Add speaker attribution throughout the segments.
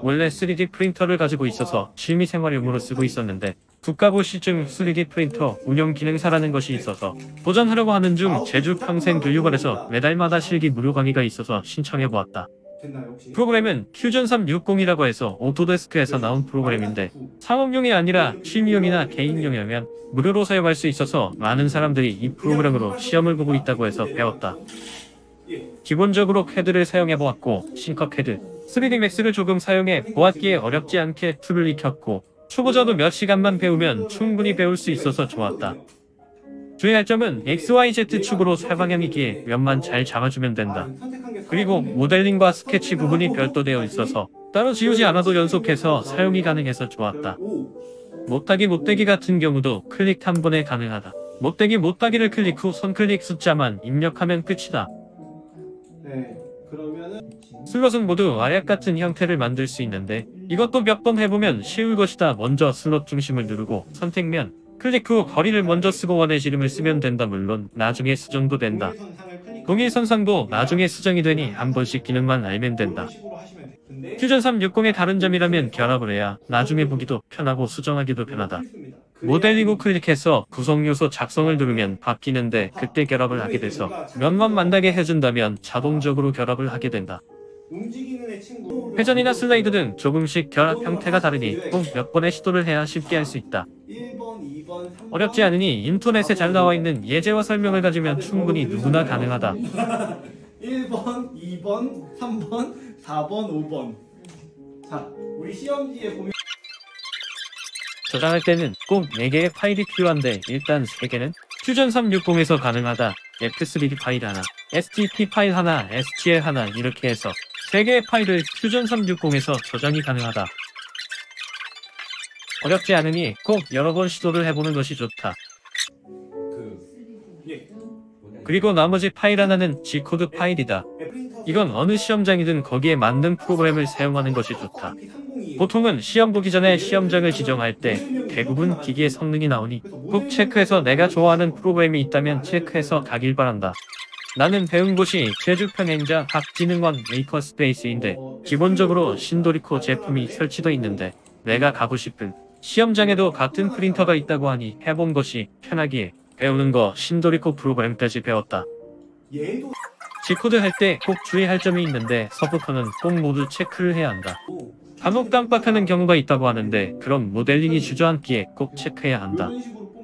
Speaker 1: 원래 3D 프린터를 가지고 있어서 취미생활용으로 쓰고 있었는데 국가고 시증 3D 프린터 운영 기능사라는 것이 있어서 도전하려고 하는 중 제주 평생교육원에서 매달마다 실기 무료 강의가 있어서 신청해보았다. 프로그램은 퓨전 360이라고 해서 오토데스크에서 나온 프로그램인데 상업용이 아니라 취미용이나 개인용이라면 무료로 사용할 수 있어서 많은 사람들이 이 프로그램으로 시험을 보고 있다고 해서 배웠다. 기본적으로 CAD를 사용해보았고 싱커CAD, 3D맥스를 조금 사용해 보았기에 어렵지 않게 툴을 익혔고 초보자도 몇 시간만 배우면 충분히 배울 수 있어서 좋았다. 주의할 점은 XYZ 축으로 사방향이기에 면만 잘 잡아주면 된다. 그리고 모델링과 스케치 부분이 별도되어 있어서 따로 지우지 않아도 연속해서 사용이 가능해서 좋았다. 못하기 같은 경우도 클릭 한 번에 가능하다. 못하기를 클릭 후 손클릭 숫자만 입력하면 끝이다. 슬롯은 모두 아약 같은 형태를 만들 수 있는데 이것도 몇 번 해보면 쉬울 것이다. 먼저 슬롯 중심을 누르고 선택면 클릭 후 거리를 먼저 쓰고 원의 지름을 쓰면 된다. 물론 나중에 수정도 된다. 동일선상도 나중에 수정이 되니 한 번씩 기능만 알면 된다. 퓨전 360의 다른 점이라면 결합을 해야 나중에 보기도 편하고 수정하기도 편하다. 모델링 후 클릭해서 구성요소 작성을 누르면 바뀌는데 그때 결합을 하게 돼서 면만 만나게 해준다면 자동적으로 결합을 하게 된다. 회전이나 슬라이드 등 조금씩 결합 형태가 다르니 꼭 몇 번의 시도를 해야 쉽게 할 수 있다. 어렵지 않으니 인터넷에 잘 나와있는 예제와 설명을 가지면 충분히 누구나 가능하다.
Speaker 2: 1번, 2번, 3번, 4번, 5번. 자, 우리 시험지에 보면
Speaker 1: 저장할 때는 꼭 4개의 파일이 필요한데 일단 3개는 퓨전 360에서 가능하다. X3D 파일 하나, STP 파일 하나, STL 하나 이렇게 해서 3개의 파일을 퓨전 360에서 저장이 가능하다. 어렵지 않으니 꼭 여러 번 시도를 해보는 것이 좋다. 그리고 나머지 파일 하나는 G코드 파일이다. 이건 어느 시험장이든 거기에 맞는 프로그램을 사용하는 것이 좋다. 보통은 시험 보기 전에 시험장을 지정할 때 대부분 기기의 성능이 나오니 꼭 체크해서 내가 좋아하는 프로그램이 있다면 체크해서 가길 바란다. 나는 배운 곳이 제주 평행자 학진흥원 메이커스페이스인데 기본적으로 신도리코 제품이 설치되어 있는데 내가 가고 싶은 시험장에도 같은 프린터가 있다고 하니 해본 것이 편하기에 배우는 거 신도리코 프로그램까지 배웠다. G코드 할 때 꼭 주의할 점이 있는데 서부터는 꼭 모두 체크를 해야 한다. 간혹 깜빡하는 경우가 있다고 하는데 그럼 모델링이 주저앉기에 꼭 체크해야 한다.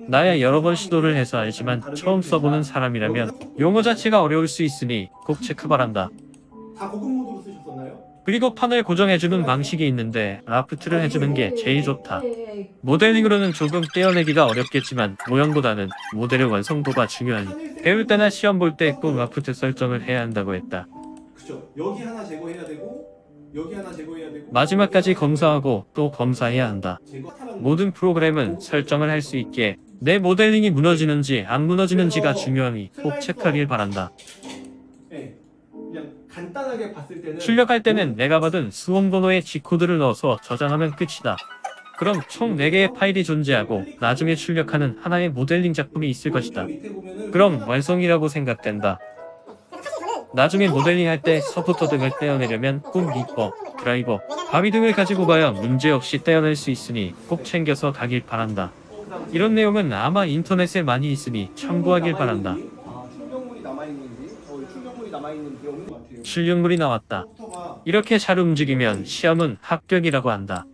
Speaker 1: 나야 여러 번 시도를 해서 알지만 처음 써보는 사람이라면 용어 자체가 어려울 수 있으니 꼭 체크 바란다.
Speaker 2: 다 고급 모드로 쓰셨었나요?
Speaker 1: 그리고 판을 고정해주는 방식이 있는데 라프트를 해주는 게 제일 좋다. 모델링으로는 조금 떼어내기가 어렵겠지만 모형보다는 모델의 완성도가 중요하니 배울 때나 시험 볼 때 꼭 라프트 설정을 해야 한다고 했다.
Speaker 2: 그쵸. 여기 하나 제거해야 되고 여기 하나 제거해야 되고
Speaker 1: 마지막까지 검사하고 또 검사해야 한다. 모든 프로그램은 설정을 할 수 있게 내 모델링이 무너지는지 안 무너지는지가 중요하니 꼭 체크하길 바란다.
Speaker 2: 네. 그냥 간단하게 봤을 때는
Speaker 1: 출력할 때는 내가 받은 수험번호에 G코드를 넣어서 저장하면 끝이다. 그럼 총 4개의 파일이 존재하고 나중에 출력하는 하나의 모델링 작품이 있을 것이다. 그럼 완성이라고 생각된다. 나중에 모델링 할 때 서포터 등을 떼어내려면 꼭 리퍼, 드라이버, 바위 등을 가지고 가야 문제없이 떼어낼 수 있으니 꼭 챙겨서 가길 바란다. 이런 내용은 아마 인터넷에 많이 있으니 참고하길 바란다. 출력물이 나왔다. 이렇게 잘 움직이면 시험은 합격이라고 한다.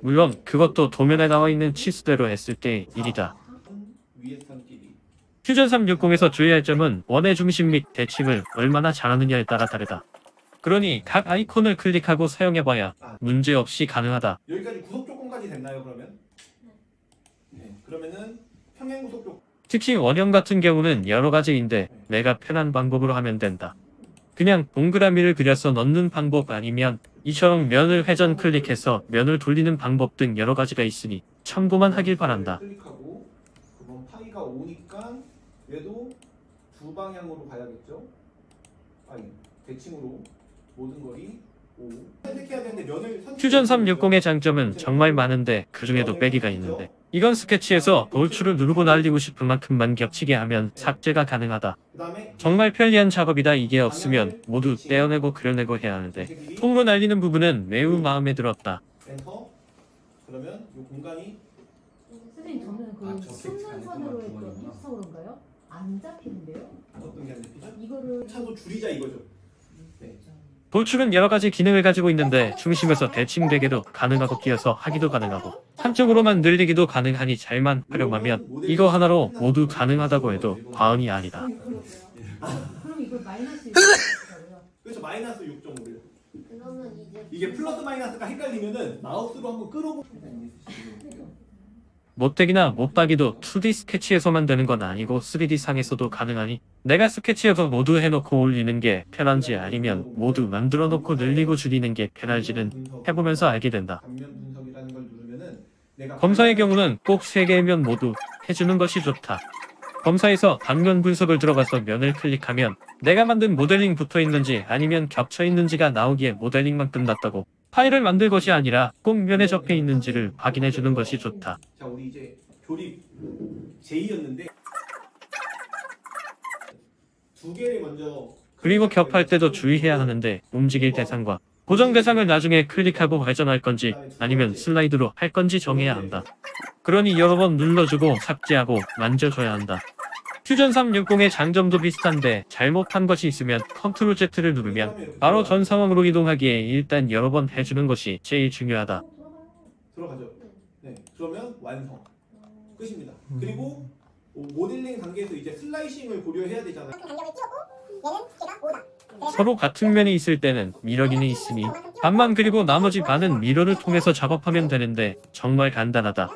Speaker 1: 물론 그것도 도면에 나와 있는 치수대로 했을 때의 일이다. 퓨전 360에서 주의할 점은 원의 중심 및 대칭을 얼마나 잘하느냐에 따라 다르다. 그러니 각 아이콘을 클릭하고 사용해봐야 문제없이 가능하다.
Speaker 2: 여기까지 구속 조건까지 됐나요 그러면? 네. 그러면은 평행 구속 조건.
Speaker 1: 특히 원형 같은 경우는 여러 가지인데 내가 편한 방법으로 하면 된다. 그냥 동그라미를 그려서 넣는 방법 아니면 이처럼 면을 회전 클릭해서 면을 돌리는 방법 등 여러 가지가 있으니 참고만 하길 바란다.
Speaker 2: 클릭하고 그럼 파이가 5니까 얘도 두 방향으로 가야겠죠? 아니 대칭으로 모든 거리 5 선택해야 되는데 면을
Speaker 1: 퓨전 360의 장점은 정말 많은데 그 중에도 빼기가 있는데 이건 스케치에서 돌출을 누르고 날리고 싶은 만큼만 겹치게 하면 삭제가 가능하다.
Speaker 2: 그다음에
Speaker 1: 정말 편리한 작업이다. 이게 없으면 모두 떼어내고 그려내고 해야 하는데 통로 날리는 부분은 매우 마음에 들었다.
Speaker 2: 엔터. 그러면 이 공간이
Speaker 3: 선생님 저는 그
Speaker 4: 저
Speaker 3: 순간선으로
Speaker 4: 객체
Speaker 3: 했던
Speaker 4: 안에
Speaker 3: 해서 그런가요? 안 잡히는데요?
Speaker 2: 어떤 게 안 잡히죠?
Speaker 3: 이거를
Speaker 2: 차도 줄이자 이거죠. 네.
Speaker 1: 돌출은 여러 가지 기능을 가지고 있는데 중심에서 대칭되게도 가능하고 끼어서 하기도 가능하고 한쪽으로만 늘리기도 가능하니 잘만 활용하면 이거 하나로 모두 가능하다고 해도 과언이 아니다.
Speaker 3: 그럼 이걸 마이너스 6.5요?
Speaker 2: 그래서 마이너스 6.5래요.
Speaker 5: 그러면 이제
Speaker 2: 이게 플러스 마이너스가 헷갈리면은 마우스로 한번 끌어보.
Speaker 1: 못되기나 못박이도 2D 스케치에서만 되는 건 아니고 3D 상에서도 가능하니 내가 스케치에서 모두 해놓고 올리는 게 편한지 아니면 모두 만들어 놓고 늘리고 줄이는 게 편할지는 해보면서 알게 된다.
Speaker 2: 단면 분석이라는 걸 누르면은 내가
Speaker 1: 검사의 경우는 꼭 3개의 면 모두 해주는 것이 좋다. 검사에서 단면 분석을 들어가서 면을 클릭하면 내가 만든 모델링 붙어 있는지 아니면 겹쳐 있는지가 나오기에 모델링만 끝났다고 파일을 만들 것이 아니라 꼭 면에 적혀 있는지를 확인해 주는 것이 좋다.
Speaker 2: 자, 우리 이제 조립 J였는데 두 개를 먼저
Speaker 1: 그리고 겹할 때도 주의해야 하는데 움직일 대상과 고정 대상을 나중에 클릭하고 발전할 건지 아니면 슬라이드로 할 건지 정해야 한다. 그러니 여러 번 눌러주고 삭제하고 만져줘야 한다. 퓨전 360의 장점도 비슷한데 잘못한 것이 있으면 컨트롤 Z를 누르면 바로 전 상황으로 이동하기에 일단 여러 번 해주는 것이 제일 중요하다.
Speaker 2: 들어가죠. 네, 그러면 완성. 끝입니다. 그리고 모델링 단계에서 이제 슬라이싱을 고려해야 되잖아요.
Speaker 1: 서로 같은 면이 있을 때는 미러기는 있으니 반만 그리고 나머지 반은 미러를 통해서 작업하면 되는데 정말 간단하다.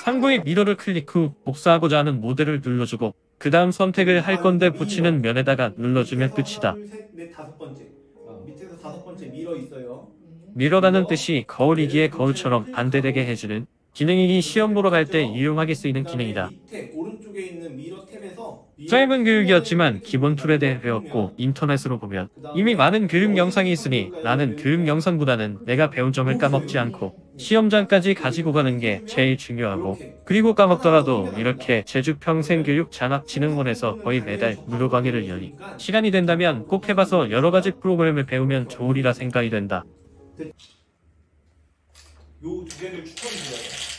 Speaker 1: 상부의 미러를 클릭 후 복사하고자 하는 모델을 눌러주고 그 다음 선택을 할 건데 붙이는 면에다가 눌러주면 끝이다.
Speaker 2: 둘, 셋, 넷, 다섯 번째. 밑에서 다섯 번째 미러 있어요.
Speaker 1: 미러라는 뜻이 거울이기에 거울처럼 반대되게 해주는 기능이기 시험 보러 갈 때 유용하게 쓰이는
Speaker 2: 그다음에
Speaker 1: 기능이다.
Speaker 2: 밑에 오른쪽에 있는 미러 탭에서
Speaker 1: 짧은 교육이었지만 기본 툴에 대해 배웠고 인터넷으로 보면 이미 많은 교육 영상이 있으니 나는 교육 영상보다는 내가 배운 점을 까먹지 않고 시험장까지 가지고 가는 게 제일 중요하고 그리고 까먹더라도 이렇게 제주평생교육장학진흥원에서 거의 매달 무료 강의를 여니 시간이 된다면 꼭 해봐서 여러 가지 프로그램을 배우면 좋으리라 생각이 된다.
Speaker 2: 요 두 개를 추천드려요.